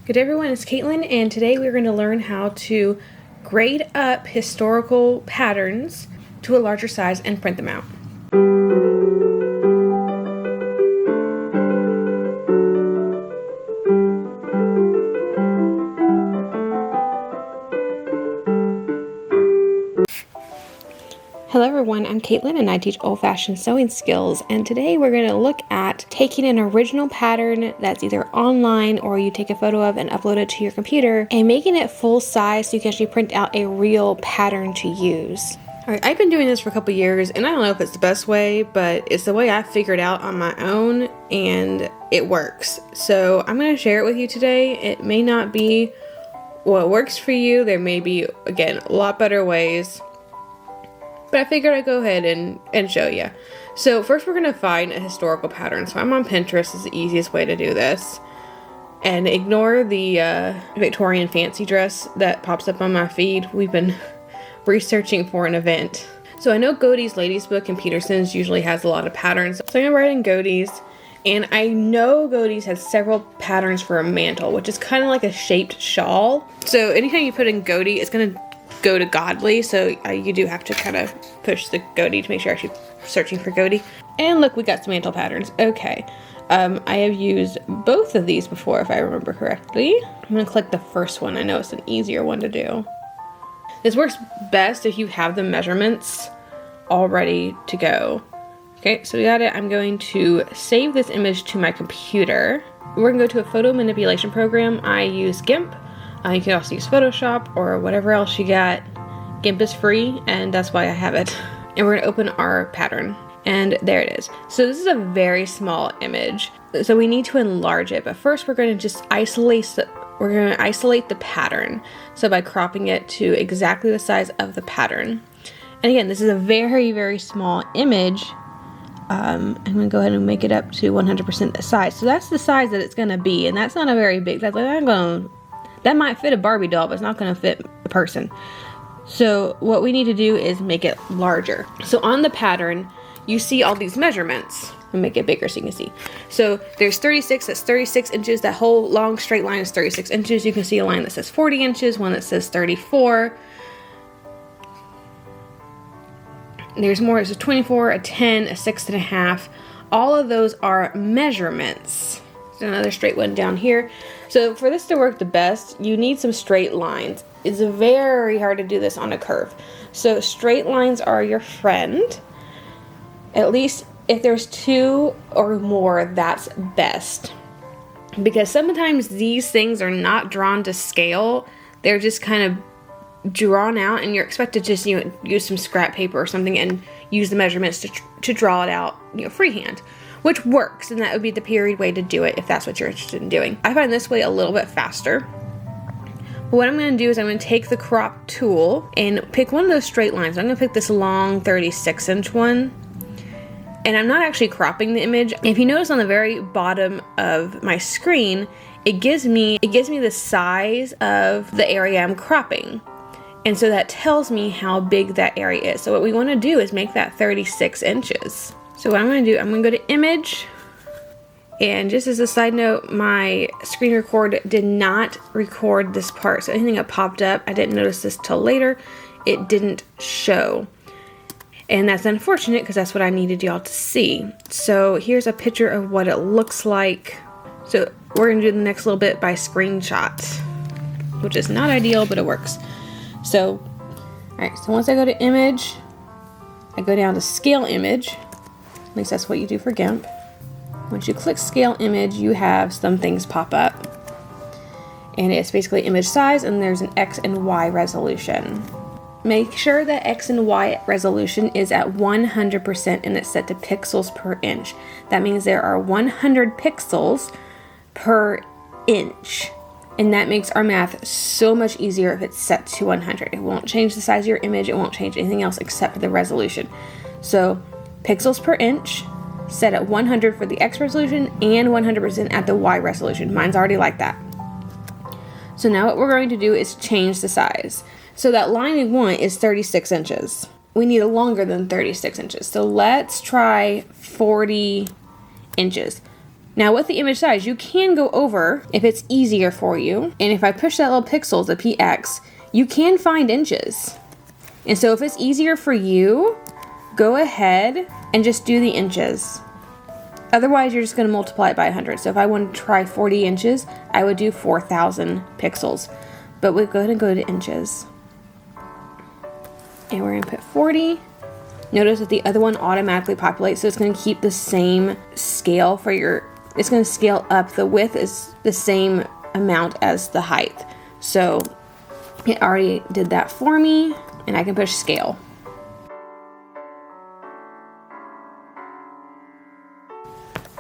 Good day everyone, it's Caitlin, and today we're going to learn how to grade up historical patterns to a larger size and print them out. Hello everyone, I'm Caitlin and I teach old-fashioned sewing skills, and today we're going to look at taking an original pattern that's either online or you take a photo of and upload it to your computer and making it full size so you can actually print out a real pattern to use. Alright, I've been doing this for a couple years and I don't know if it's the best way, but it's the way I figured out on my own and it works. So I'm going to share it with you today. It may not be what works for you. There may be, again, a lot better ways. But I figured I'd go ahead and show you. So first we're going to find a historical pattern. So I'm on Pinterest is the easiest way to do this. And ignore the Victorian fancy dress that pops up on my feed. We've been researching for an event. So I know Godey's Ladies Book and Peterson's usually has a lot of patterns. So I'm going to write in Godey's. And I know Godey's has several patterns for a mantle, which is kind of like a shaped shawl. So anytime you put in Godey, it's going to go to Godly, so you do have to kind of push the Godey to make sure you're actually searching for Godey. And look, we got some mantle patterns. Okay, I have used both of these before if I remember correctly. I'm going to click the first one. I know it's an easier one to do. This works best if you have the measurements all ready to go. Okay, so we got it. I'm going to save this image to my computer. We're going to go to a photo manipulation program. I use GIMP. You can also use Photoshop or whatever else you got. GIMP is free, and that's why I have it. And we're going to open our pattern, and there it is. So this is a very small image, so we need to enlarge it. But first, we're going to just isolate the pattern. So by cropping it to exactly the size of the pattern. And again, this is a very, very small image. I'm going to go ahead and make it up to 100% the size. So that's the size that it's going to be, and that's not a very big. That might fit a Barbie doll, but it's not going to fit a person. So what we need to do is make it larger. So on the pattern, you see all these measurements. I'll make it bigger so you can see. So there's 36, that's 36 inches. That whole long straight line is 36 inches. You can see a line that says 40 inches, one that says 34. There's more, there's a 24, a 10, a 6.5. All of those are measurements. There's another straight one down here. So for this to work the best, you need some straight lines. It's very hard to do this on a curve. So straight lines are your friend. At least if there's two or more, that's best. Because sometimes these things are not drawn to scale. They're just kind of drawn out, and you're expected to just use some scrap paper or something and use the measurements to draw it out freehand. Which works, and that would be the period way to do it if that's what you're interested in doing. I find this way a little bit faster. But what I'm going to do is I'm going to take the crop tool and pick one of those straight lines. I'm going to pick this long 36-inch one. And I'm not actually cropping the image. If you notice on the very bottom of my screen, it gives me the size of the area I'm cropping. And so that tells me how big that area is. So what we want to do is make that 36 inches. So what I'm going to do, I'm going to go to Image, and just as a side note, my screen record did not record this part. So anything that popped up, I didn't notice this till later, it didn't show. And that's unfortunate because that's what I needed y'all to see. So here's a picture of what it looks like. So we're going to do the next little bit by screenshot, which is not ideal, but it works. So, alright, so once I go to Image, I go down to Scale Image. At least that's what you do for GIMP. Once you click Scale Image, you have some things pop up. And it's basically image size, and there's an X and Y resolution. Make sure that X and Y resolution is at 100% and it's set to pixels per inch. That means there are 100 pixels per inch. And that makes our math so much easier if it's set to 100. It won't change the size of your image, it won't change anything else except for the resolution. So pixels per inch, set at 100 for the X resolution and 100% at the Y resolution. Mine's already like that. So now what we're going to do is change the size. So that line we want is 36 inches. We need a longer than 36 inches. So let's try 40 inches. Now with the image size, you can go over if it's easier for you. And if I push that little pixel, the PX, you can find inches. And so if it's easier for you, go ahead and just do the inches. Otherwise, you're just going to multiply it by 100. So if I wanted to try 40 inches, I would do 4,000 pixels. But we'll go ahead and go to inches. And we're going to put 40. Notice that the other one automatically populates, so it's going to keep the same scale for your, it's going to scale up. The width is the same amount as the height. So it already did that for me, and I can push scale.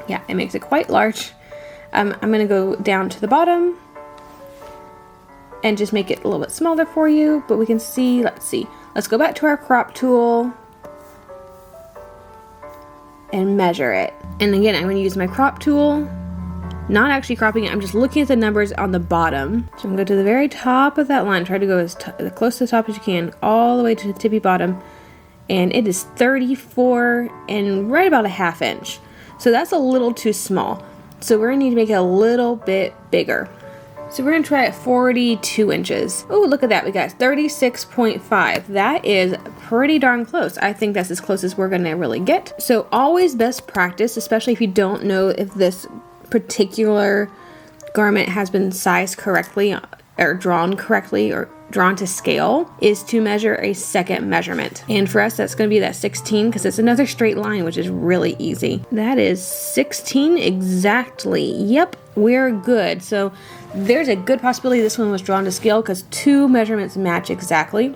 Yeah, it makes it quite large. I'm going to go down to the bottom and just make it a little bit smaller for you, but we can see, let's go back to our crop tool and measure it. And again, I'm going to use my crop tool, not actually cropping it, I'm just looking at the numbers on the bottom. So I'm going to go to the very top of that line, try to go as close to the top as you can, all the way to the tippy bottom, and it is 34 and right about a ½ inch. So that's a little too small. So we're going to need to make it a little bit bigger. So we're going to try at 42 inches. Oh, look at that. We got 36.5. That is pretty darn close. I think that's as close as we're going to really get. So always best practice, especially if you don't know if this particular garment has been sized correctly or drawn correctly or drawn to scale, is to measure a second measurement. And for us, that's going to be that 16 because it's another straight line, which is really easy. That is 16 exactly. Yep, we're good. So there's a good possibility this one was drawn to scale because 2 measurements match exactly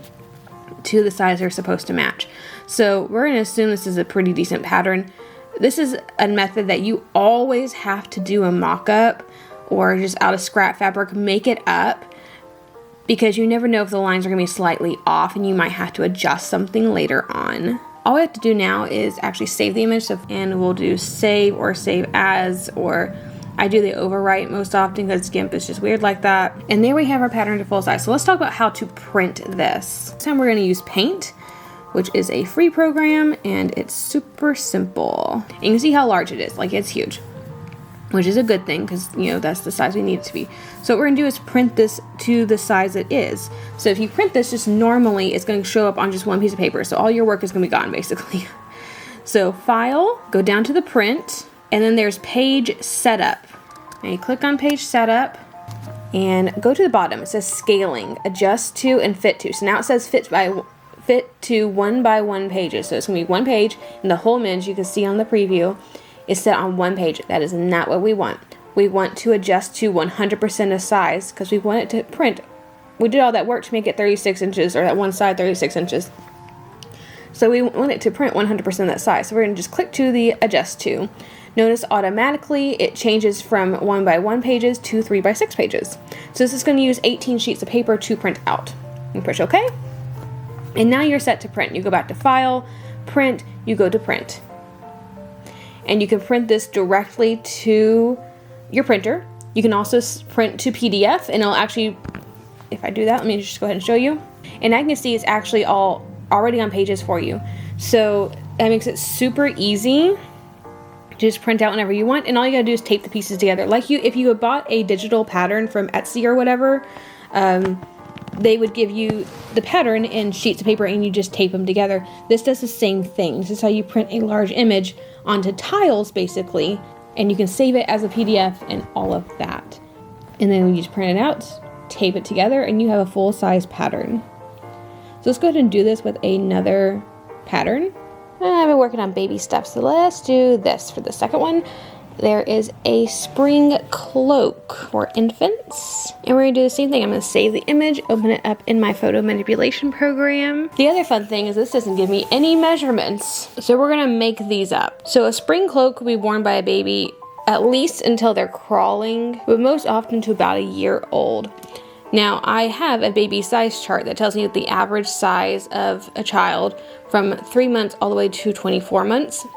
to the size they're supposed to match. So we're going to assume this is a pretty decent pattern. This is a method that you always have to do a mock-up or just out of scrap fabric, make it up, because you never know if the lines are going to be slightly off and you might have to adjust something later on. All we have to do now is actually save the image, and we'll do save or save as, or I do the overwrite most often because GIMP is just weird like that. And there we have our pattern to full size. So let's talk about how to print this. This time we're going to use Paint, which is a free program, and it's super simple. And you can see how large it is, like it's huge, which is a good thing because, you know, that's the size we need it to be. So what we're going to do is print this to the size it is. So if you print this just normally, it's going to show up on just one piece of paper. So all your work is going to be gone, basically. So File, go down to the Print, and then there's Page Setup. And you click on Page Setup and go to the bottom. It says Scaling, Adjust to, and Fit to. So now it says Fit to 1 by 1 pages. So it's going to be 1 page, and the whole image you can see on the preview is set on 1 page. That is not what we want. We want to adjust to 100% of size because we want it to print. We did all that work to make it 36 inches, or that one side 36 inches. So we want it to print 100% of that size. So we're going to just click to the Adjust to. Notice automatically it changes from 1 by 1 pages to 3 by 6 pages. So this is going to use 18 sheets of paper to print out. You push OK. And now you're set to print. You go back to File, Print, you go to Print. And you can print this directly to your printer. You can also print to PDF, and it'll actually, if I do that, let me just go ahead and show you. And I can see it's actually all already on pages for you. So that makes it super easy to just print out whenever you want. And all you gotta do is tape the pieces together. Like if you had bought a digital pattern from Etsy or whatever, they would give you the pattern in sheets of paper and you just tape them together. This does the same thing. This is how you print a large image onto tiles, basically, and you can save it as a PDF and all of that. And then you just print it out, tape it together, and you have a full-size pattern. So let's go ahead and do this with another pattern. I've been working on baby steps, so let's do this for the second one. There is a spring cloak for infants. And we're gonna do the same thing. I'm gonna save the image, open it up in my photo manipulation program. The other fun thing is this doesn't give me any measurements. So we're gonna make these up. So a spring cloak will be worn by a baby at least until they're crawling, but most often to about a year old. Now I have a baby size chart that tells me the average size of a child from 3 months all the way to 24 months.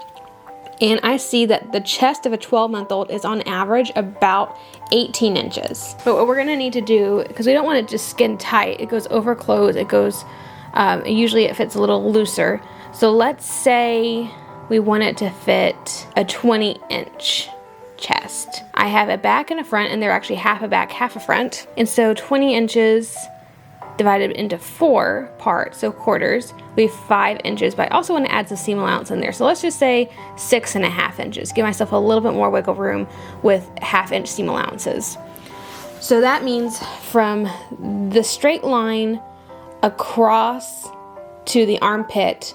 And I see that the chest of a 12-month-old is on average about 18 inches. But what we're gonna need to do, because we don't want it just skin tight, it goes over clothes, it goes, usually it fits a little looser. So let's say we want it to fit a 20-inch chest. I have a back and a front, and they're actually half a back, half a front. And so 20 inches divided into 4 parts, so quarters, we have 5 inches, but I also want to add some seam allowance in there. So let's just say 6.5 inches. Give myself a little bit more wiggle room with 1/2 inch seam allowances. So that means from the straight line across to the armpit,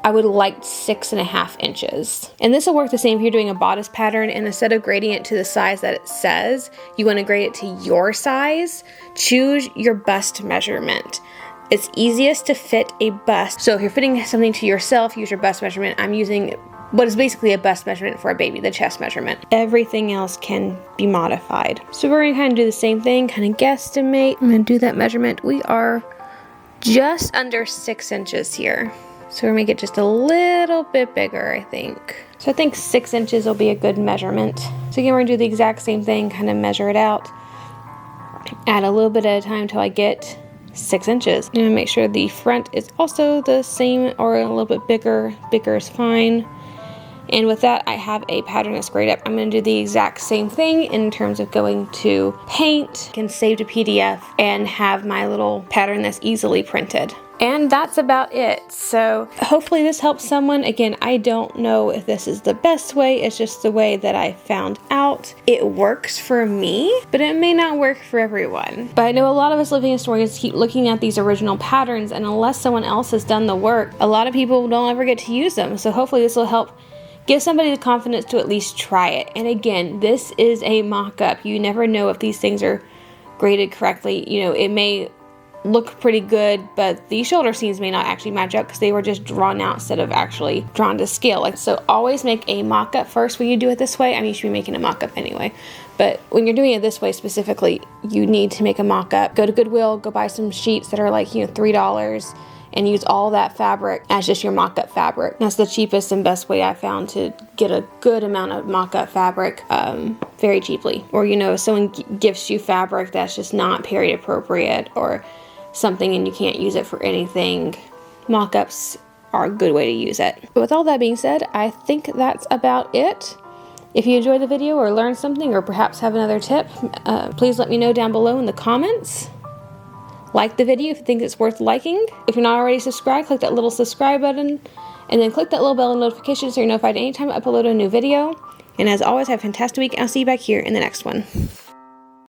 I would like 6.5 inches. And this will work the same if you're doing a bodice pattern, and instead of grading it to the size that it says, you want to grade it to your size. Choose your bust measurement. It's easiest to fit a bust. So if you're fitting something to yourself, use your bust measurement. I'm using what is basically a bust measurement for a baby, the chest measurement. Everything else can be modified. So we're gonna kind of do the same thing, kind of guesstimate. I'm gonna do that measurement. We are just under 6 inches here. So we're gonna make it just a little bit bigger, I think. So I think 6 inches will be a good measurement. So again, we're gonna do the exact same thing, kind of measure it out. Add a little bit at a time until I get 6 inches. I'm gonna make sure the front is also the same or a little bit bigger. Bigger is fine. And with that, I have a pattern that's grayed up. I'm gonna do the exact same thing in terms of going to Paint, can save to PDF, and have my little pattern that's easily printed. And that's about it. So hopefully this helps someone. Again, I don't know if this is the best way. It's just the way that I found out. It works for me, but it may not work for everyone. But I know a lot of us living historians keep looking at these original patterns, and unless someone else has done the work, a lot of people don't ever get to use them. So hopefully this will help give somebody the confidence to at least try it. And again, this is a mock-up. You never know if these things are graded correctly. You know, it may look pretty good, but the shoulder seams may not actually match up because they were just drawn out instead of actually drawn to scale. Like, so always make a mock-up first when you do it this way. I mean, you should be making a mock-up anyway, but when you're doing it this way specifically, you need to make a mock-up. Go to Goodwill, go buy some sheets that are like, you know, $3, and use all that fabric as just your mock-up fabric. That's the cheapest and best way I found to get a good amount of mock-up fabric very cheaply. Or, you know, if someone gifts you fabric that's just not period appropriate or something and you can't use it for anything, mock-ups are a good way to use it. But with all that being said, I think that's about it. If you enjoyed the video or learned something or perhaps have another tip, please let me know down below in the comments. Like the video if you think it's worth liking. If you're not already subscribed, click that little subscribe button and then click that little bell notification so you're notified anytime I upload a new video. And as always, have a fantastic week. I'll see you back here in the next one.